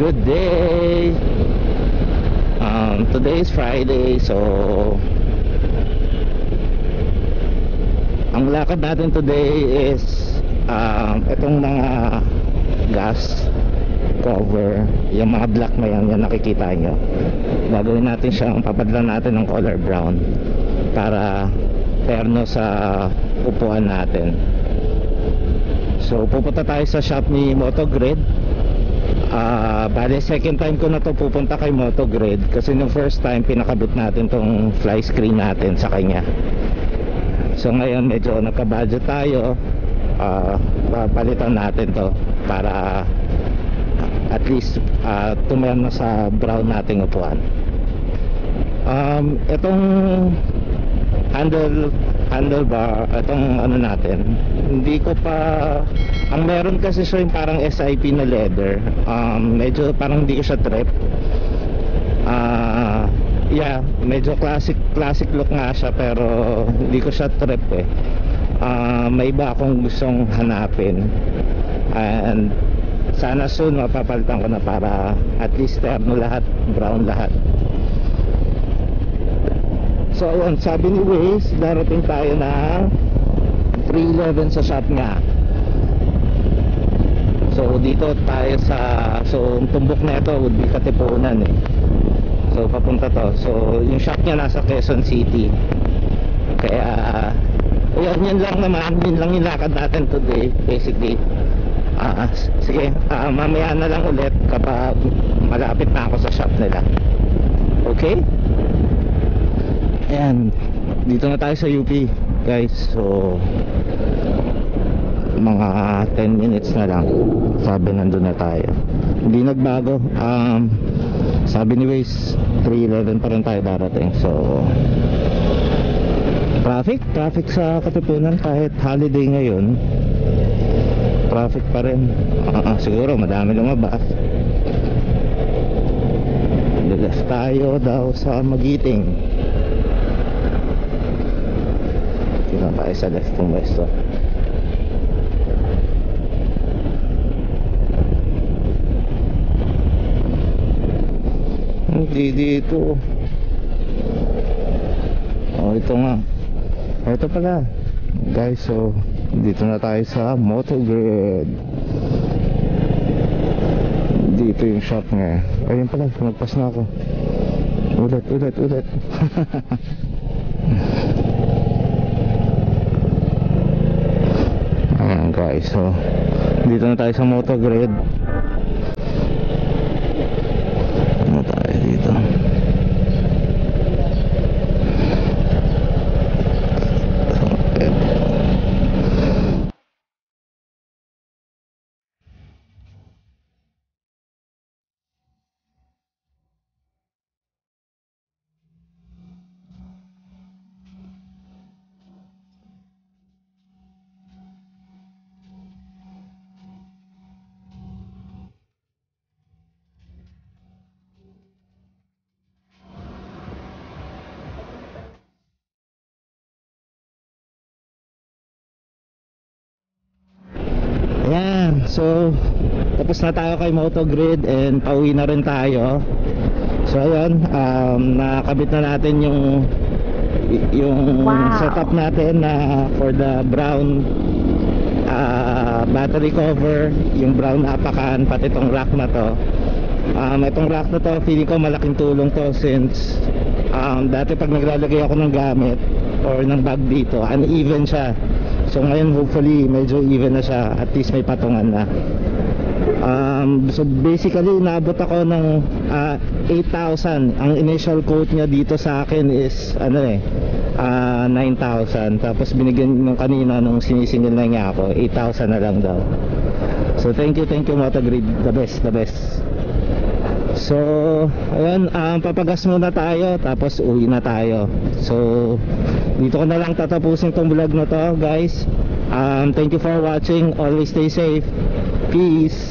Good day. Today is Friday, so ang lakad natin today is itong mga gas cover, yung mga black na yan, yung nakikita nyo. Gagawin natin siyang, papadlan natin ng color brown para terno sa upuan natin. So pupunta tayo sa shop ni Motogrid. Bale second time ko na to pupunta kay Motogrid, kasi nung first time pinakabit natin tong fly screen natin sa kanya. So ngayon medyo nagka-budget tayo, papalitan natin to para at least tumayan na sa brown nating upuan. Itong handlebar, itong ano natin, hindi ko pa, ang meron kasi siya yung parang SIP na leather, medyo parang hindi ko siya trip. Yeah, medyo classic look nga siya, pero hindi ko siya trip eh. May iba akong gustong hanapin, and sana soon mapapalitan ko na para at least terno lahat, brown lahat. So ayun, sabi ni Waze, darating tayo ng 311 sa shop nga. So dito tayo sa, so tumbok na ito would be Katipunan eh. So papunta to, so yung shop niya nasa Quezon City. Kaya ayun, yun lang naman, yun lang yung lakad natin today basically. Sige, mamaya na lang ulit kapag malapit na ako sa shop nila. Okay? Ayan, dito na tayo sa UP guys. So mga 10 minutes na lang, sabi nandun na tayo. Hindi nagbago, sabi ni Waze 311 pa rin tayo darating. So traffic sa Katipunan kahit holiday ngayon, traffic pa rin. Siguro madami lumabas. Left tayo daw sa Magiting. Dito tayo sa left kong westo. Hindi dito. Ito nga. Ito pala guys, so dito na tayo sa Motogrid. Dito yung shop nga. Ayun pala, nagpas na ako. Ulit Ayan guys, so dito na tayo sa Motogrid. Ano tayo dito? Ayan, so tapos na tayo kay Motogrid and pauwi na rin tayo. So ayun, nakabit na natin yung setup natin na for the brown battery cover, yung brown apakan, pati itong rack na to. Itong rack na to, feeling ko malaking tulong to since dati pag naglalagay ako ng gamit or ng bag dito, uneven siya. So ngayon hopefully medyo even na siya, at least may patungan na. So basically naabot ako ng 8,000. Ang initial quote niya dito sa akin is 9,000. Tapos binigyan nung kanina nung sinisingil na niya ako, 8,000 na lang daw. So thank you Motogrid, the best. So ayun, papagas muna tayo tapos uwi na tayo. So dito ko na lang tatapusin tong vlog na to guys. Thank you for watching, always stay safe, peace.